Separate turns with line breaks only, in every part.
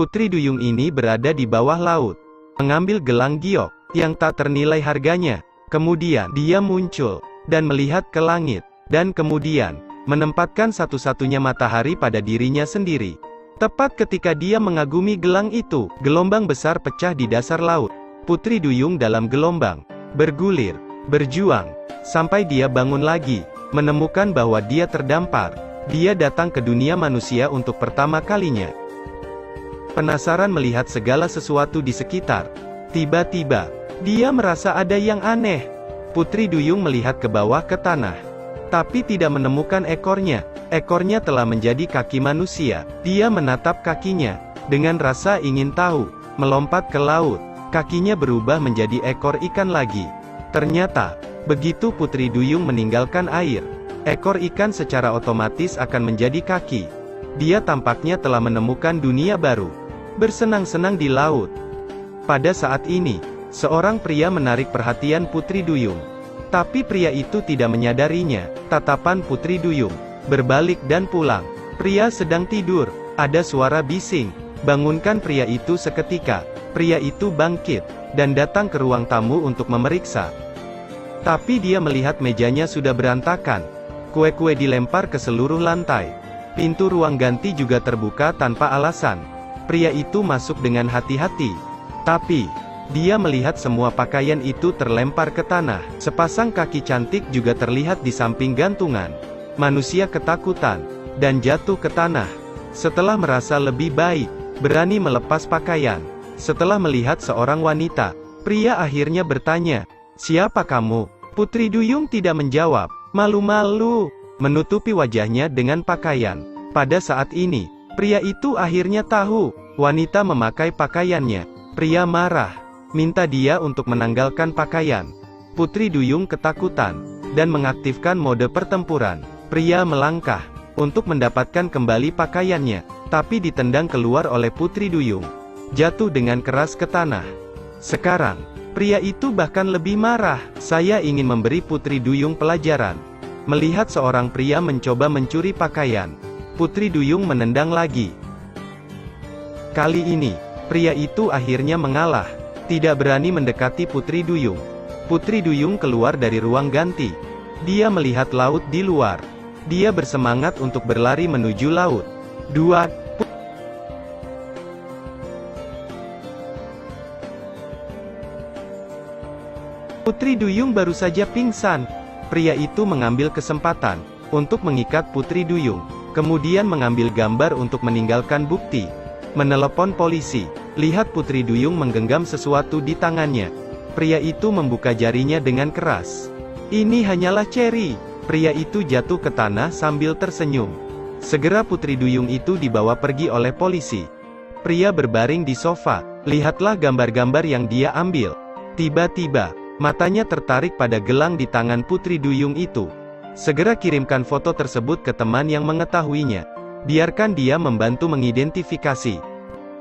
Putri Duyung ini berada di bawah laut, mengambil gelang giok, yang tak ternilai harganya. Kemudian, dia muncul, dan melihat ke langit, dan kemudian, menempatkan satu-satunya matahari pada dirinya sendiri. Tepat ketika dia mengagumi gelang itu, gelombang besar pecah di dasar laut. Putri Duyung dalam gelombang, bergulir, berjuang, sampai dia bangun lagi, menemukan bahwa dia terdampar. Dia datang ke dunia manusia untuk pertama kalinya. Penasaran melihat segala sesuatu di sekitar. Tiba-tiba, dia merasa ada yang aneh. Putri Duyung melihat ke bawah ke tanah, tapi tidak menemukan ekornya. Ekornya telah menjadi kaki manusia. Dia menatap kakinya, dengan rasa ingin tahu, melompat ke laut. Kakinya berubah menjadi ekor ikan lagi. Ternyata, begitu Putri Duyung meninggalkan air, ekor ikan secara otomatis akan menjadi kaki. Dia tampaknya telah menemukan dunia baru. Bersenang-senang di laut. Pada saat ini, seorang pria menarik perhatian Putri Duyung. Tapi pria itu tidak menyadarinya. Tatapan Putri Duyung berbalik dan pulang. Pria sedang tidur. Ada suara bising. Bangunkan pria itu seketika. Pria itu bangkit, dan datang ke ruang tamu untuk memeriksa. Tapi dia melihat mejanya sudah berantakan. Kue-kue dilempar ke seluruh lantai. Pintu ruang ganti juga terbuka tanpa alasan. Pria itu masuk dengan hati-hati. Tapi, dia melihat semua pakaian itu terlempar ke tanah. Sepasang kaki cantik juga terlihat di samping gantungan. Manusia ketakutan, dan jatuh ke tanah. Setelah merasa lebih baik, berani melepas pakaian. Setelah melihat seorang wanita, pria akhirnya bertanya, "Siapa kamu?" Putri Duyung tidak menjawab. Malu-malu, menutupi wajahnya dengan pakaian. Pada saat ini, pria itu akhirnya tahu, wanita memakai pakaiannya. Pria marah, minta dia untuk menanggalkan pakaian. Putri Duyung ketakutan, dan mengaktifkan mode pertempuran. Pria melangkah, untuk mendapatkan kembali pakaiannya, tapi ditendang keluar oleh Putri Duyung. Jatuh dengan keras ke tanah. Sekarang, pria itu bahkan lebih marah. Saya ingin memberi Putri Duyung pelajaran. Melihat seorang pria mencoba mencuri pakaian, Putri Duyung menendang lagi. Kali ini, pria itu akhirnya mengalah. Tidak berani mendekati Putri Duyung. Putri Duyung keluar dari ruang ganti. Dia melihat laut di luar. Dia bersemangat untuk berlari menuju laut. Putri Duyung baru saja pingsan. Pria itu mengambil kesempatan untuk mengikat Putri Duyung, kemudian mengambil gambar untuk meninggalkan bukti. Menelepon polisi. Lihat Putri Duyung menggenggam sesuatu di tangannya. Pria itu membuka jarinya dengan keras. Ini hanyalah ceri. Pria itu jatuh ke tanah sambil tersenyum. Segera Putri Duyung itu dibawa pergi oleh polisi. Pria berbaring di sofa. Lihatlah gambar-gambar yang dia ambil. Tiba-tiba, matanya tertarik pada gelang di tangan Putri Duyung itu. Segera kirimkan foto tersebut ke teman yang mengetahuinya. Biarkan dia membantu mengidentifikasi.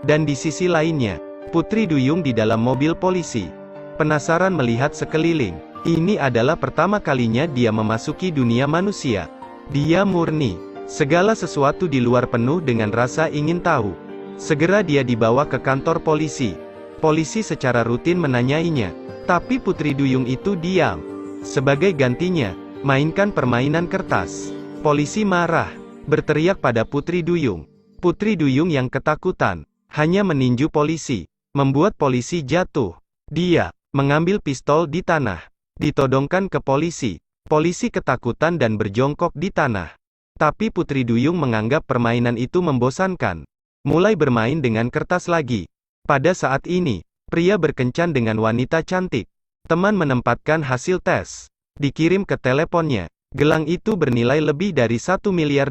Dan di sisi lainnya, Putri Duyung di dalam mobil polisi. Penasaran melihat sekeliling. Ini adalah pertama kalinya dia memasuki dunia manusia. Dia murni. Segala sesuatu di luar penuh dengan rasa ingin tahu. Segera dia dibawa ke kantor polisi. Polisi secara rutin menanyainya. Tapi Putri Duyung itu diam. Sebagai gantinya, mainkan permainan kertas. Polisi marah, berteriak pada Putri Duyung. Putri Duyung yang ketakutan, hanya meninju polisi, membuat polisi jatuh. Dia mengambil pistol di tanah, ditodongkan ke polisi. Polisi ketakutan dan berjongkok di tanah. Tapi Putri Duyung menganggap permainan itu membosankan. Mulai bermain dengan kertas lagi. Pada saat ini, pria berkencan dengan wanita cantik. Teman menempatkan hasil tes. Dikirim ke teleponnya. Gelang itu bernilai lebih dari $1 miliar.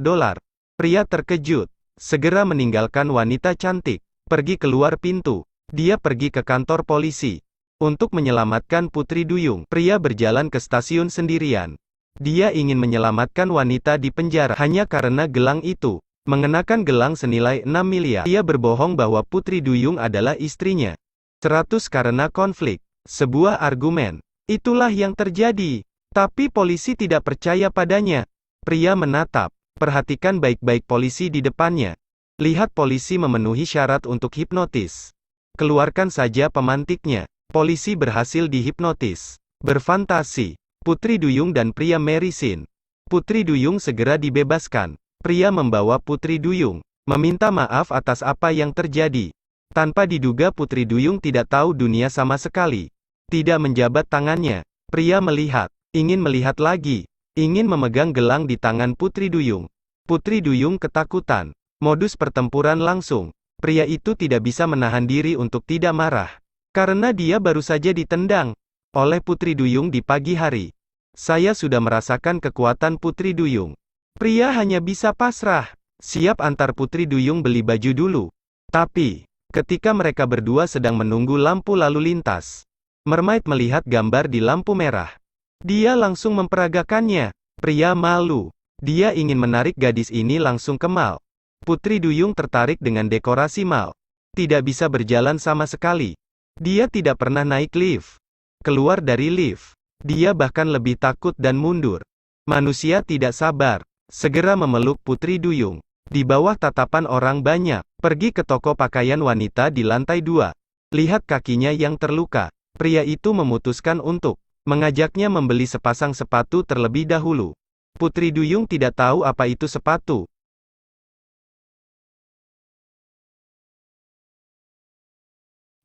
Pria terkejut. Segera meninggalkan wanita cantik. Pergi keluar pintu. Dia pergi ke kantor polisi. Untuk menyelamatkan Putri Duyung, pria berjalan ke stasiun sendirian. Dia ingin menyelamatkan wanita di penjara hanya karena gelang itu. Mengenakan gelang senilai 6 miliar. Ia berbohong bahwa Putri Duyung adalah istrinya. 100 karena konflik. Sebuah argumen. Itulah yang terjadi. Tapi polisi tidak percaya padanya. Pria menatap. Perhatikan baik-baik polisi di depannya. Lihat polisi memenuhi syarat untuk hipnotis. Keluarkan saja pemantiknya. Polisi berhasil dihipnotis. Berfantasi. Putri Duyung dan pria Merisin. Putri Duyung segera dibebaskan. Pria membawa Putri Duyung, meminta maaf atas apa yang terjadi. Tanpa diduga Putri Duyung tidak tahu dunia sama sekali. Tidak menjabat tangannya. Pria melihat, ingin melihat lagi, ingin memegang gelang di tangan Putri Duyung. Putri Duyung ketakutan. Modus pertempuran langsung. Pria itu tidak bisa menahan diri untuk tidak marah. Karena dia baru saja ditendang oleh Putri Duyung di pagi hari. Saya sudah merasakan kekuatan Putri Duyung. Pria hanya bisa pasrah. Siap antar Putri Duyung beli baju dulu. Tapi, ketika mereka berdua sedang menunggu lampu lalu lintas, Mermaid melihat gambar di lampu merah. Dia langsung memperagakannya. Pria malu. Dia ingin menarik gadis ini langsung ke mal. Putri Duyung tertarik dengan dekorasi mal. Tidak bisa berjalan sama sekali. Dia tidak pernah naik lift. Keluar dari lift, dia bahkan lebih takut dan mundur. Manusia tidak sabar. Segera memeluk Putri Duyung. Di bawah tatapan orang banyak, pergi ke toko pakaian wanita di lantai 2. Lihat kakinya yang terluka. Pria itu memutuskan untuk mengajaknya membeli sepasang sepatu terlebih dahulu. Putri Duyung tidak tahu apa itu sepatu.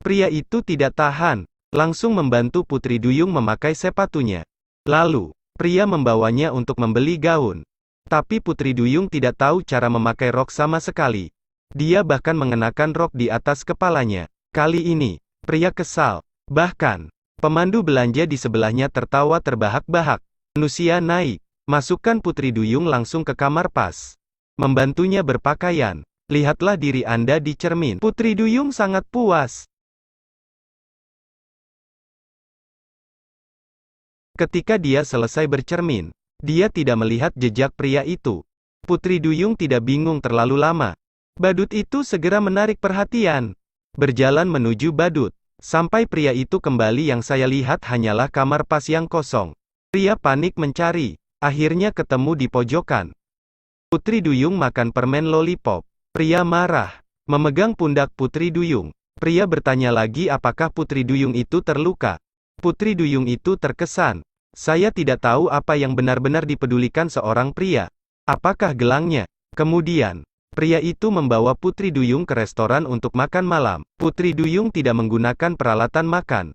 Pria itu tidak tahan, langsung membantu Putri Duyung memakai sepatunya. Lalu, pria membawanya untuk membeli gaun. Tapi Putri Duyung tidak tahu cara memakai rok sama sekali. Dia bahkan mengenakan rok di atas kepalanya. Kali ini, pria kesal. Bahkan, pemandu belanja di sebelahnya tertawa terbahak-bahak. Manusia naik. Masukkan Putri Duyung langsung ke kamar pas. Membantunya berpakaian. Lihatlah diri Anda di cermin. Putri Duyung sangat puas. Ketika dia selesai bercermin, dia tidak melihat jejak pria itu. Putri Duyung tidak bingung terlalu lama. Badut itu segera menarik perhatian. Berjalan menuju badut. Sampai pria itu kembali, yang saya lihat hanyalah kamar pas yang kosong. Pria panik mencari. Akhirnya ketemu di pojokan. Putri Duyung makan permen lollipop. Pria marah. Memegang pundak Putri Duyung. Pria bertanya lagi apakah Putri Duyung itu terluka. Putri Duyung itu terkesan. Saya tidak tahu apa yang benar-benar dipedulikan seorang pria. Apakah gelangnya? Kemudian, pria itu membawa Putri Duyung ke restoran untuk makan malam. Putri Duyung tidak menggunakan peralatan makan.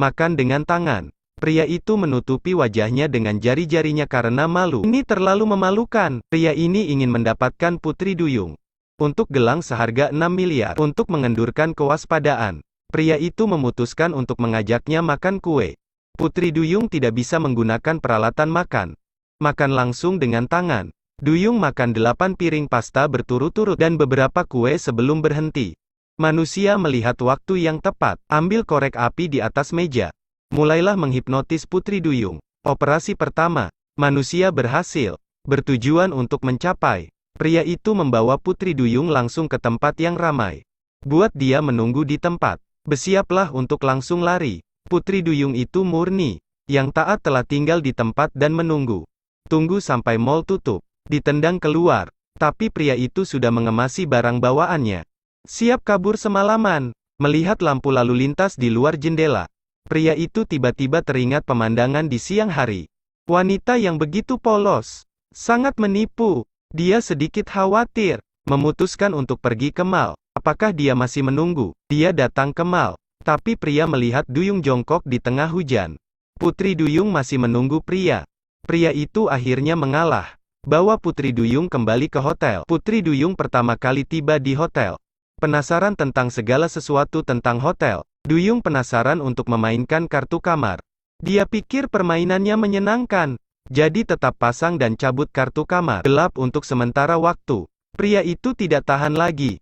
Makan dengan tangan. Pria itu menutupi wajahnya dengan jari-jarinya karena malu. Ini terlalu memalukan. Pria ini ingin mendapatkan Putri Duyung untuk gelang seharga 6 miliar. Untuk mengendurkan kewaspadaan, pria itu memutuskan untuk mengajaknya makan kue. Putri Duyung tidak bisa menggunakan peralatan makan. Makan langsung dengan tangan. Duyung makan 8 piring pasta berturut-turut dan beberapa kue sebelum berhenti. Manusia melihat waktu yang tepat. Ambil korek api di atas meja. Mulailah menghipnotis Putri Duyung. Operasi pertama. Manusia berhasil. Bertujuan untuk mencapai. Pria itu membawa Putri Duyung langsung ke tempat yang ramai. Buat dia menunggu di tempat. Bersiaplah untuk langsung lari. Putri Duyung itu murni. Yang taat telah tinggal di tempat dan menunggu. Tunggu sampai mall tutup. Ditendang keluar. Tapi pria itu sudah mengemasi barang bawaannya. Siap kabur semalaman. Melihat lampu lalu lintas di luar jendela. Pria itu tiba-tiba teringat pemandangan di siang hari. Wanita yang begitu polos. Sangat menipu. Dia sedikit khawatir. Memutuskan untuk pergi ke mall. Apakah dia masih menunggu? Dia datang ke mall. Tapi pria melihat Duyung jongkok di tengah hujan. Putri Duyung masih menunggu pria. Pria itu akhirnya mengalah. Bawa Putri Duyung kembali ke hotel. Putri Duyung pertama kali tiba di hotel. Penasaran tentang segala sesuatu tentang hotel. Duyung penasaran untuk memainkan kartu kamar. Dia pikir permainannya menyenangkan. Jadi tetap pasang dan cabut kartu kamar. Gelap untuk sementara waktu. Pria itu tidak tahan lagi.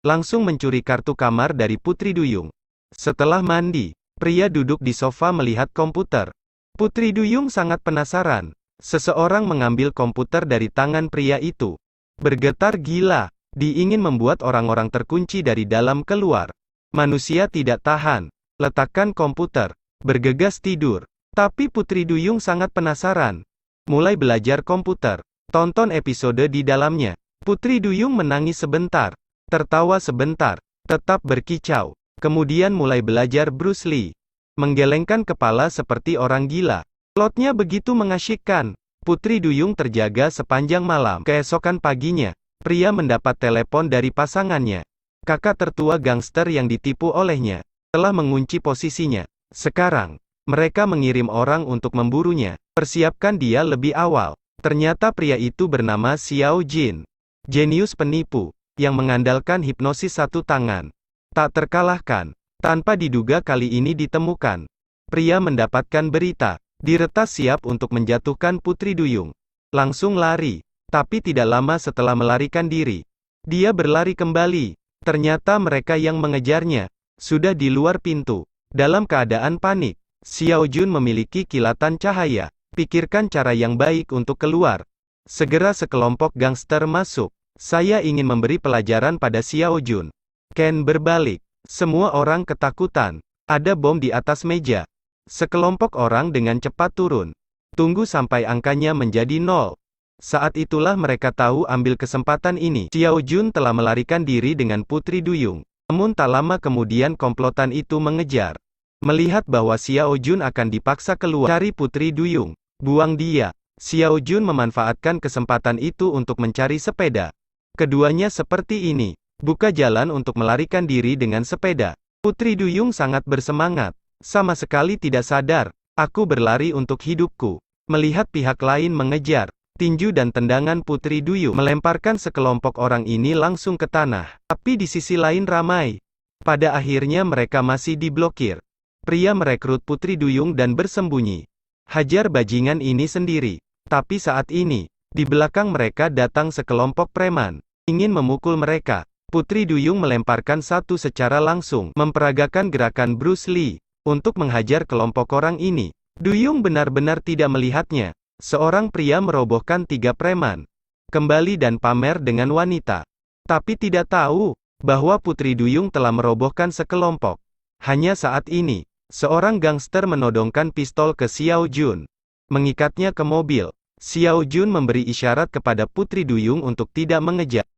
Langsung mencuri kartu kamar dari Putri Duyung. Setelah mandi, pria duduk di sofa melihat komputer. Putri Duyung sangat penasaran. Seseorang mengambil komputer dari tangan pria itu. Bergetar gila. Dia ingin membuat orang-orang terkunci dari dalam keluar. Manusia tidak tahan. Letakkan komputer. Bergegas tidur. Tapi Putri Duyung sangat penasaran. Mulai belajar komputer. Tonton episode di dalamnya. Putri Duyung menangis sebentar, tertawa sebentar, tetap berkicau. Kemudian mulai belajar Bruce Lee. Menggelengkan kepala seperti orang gila. Plotnya begitu mengasyikkan. Putri Duyung terjaga sepanjang malam. Keesokan paginya, pria mendapat telepon dari pasangannya. Kakak tertua gangster yang ditipu olehnya telah mengunci posisinya. Sekarang, mereka mengirim orang untuk memburunya. Persiapkan dia lebih awal. Ternyata pria itu bernama Xiao Jin. Jenius penipu, yang mengandalkan hipnosis satu tangan. Tak terkalahkan. Tanpa diduga kali ini ditemukan. Pria mendapatkan berita. Diretas siap untuk menjatuhkan Putri Duyung. Langsung lari. Tapi tidak lama setelah melarikan diri, dia berlari kembali. Ternyata mereka yang mengejarnya sudah di luar pintu. Dalam keadaan panik, Xiao Jun memiliki kilatan cahaya. Pikirkan cara yang baik untuk keluar. Segera sekelompok gangster masuk. Saya ingin memberi pelajaran pada Xiao Jun. Ken berbalik. Semua orang ketakutan. Ada bom di atas meja. Sekelompok orang dengan cepat turun. Tunggu sampai angkanya menjadi 0. Saat itulah mereka tahu ambil kesempatan ini. Xiao Jun telah melarikan diri dengan Putri Duyung. Namun tak lama kemudian komplotan itu mengejar. Melihat bahwa Xiao Jun akan dipaksa keluar cari Putri Duyung. Buang dia. Xiao Jun memanfaatkan kesempatan itu untuk mencari sepeda. Keduanya seperti ini. Buka jalan untuk melarikan diri dengan sepeda. Putri Duyung sangat bersemangat. Sama sekali tidak sadar. Aku berlari untuk hidupku. Melihat pihak lain mengejar. Tinju dan tendangan Putri Duyung melemparkan sekelompok orang ini langsung ke tanah. Tapi di sisi lain ramai. Pada akhirnya mereka masih diblokir. Pria merekrut Putri Duyung dan bersembunyi. Hajar bajingan ini sendiri. Tapi saat ini, di belakang mereka datang sekelompok preman. Ingin memukul mereka. Putri Duyung melemparkan satu secara langsung, memperagakan gerakan Bruce Lee, untuk menghajar kelompok orang ini. Duyung benar-benar tidak melihatnya. Seorang pria merobohkan 3 preman. Kembali dan pamer dengan wanita. Tapi tidak tahu, bahwa Putri Duyung telah merobohkan sekelompok. Hanya saat ini, seorang gangster menodongkan pistol ke Xiao Jun. Mengikatnya ke mobil. Xiao Jun memberi isyarat kepada Putri Duyung untuk tidak mengejar.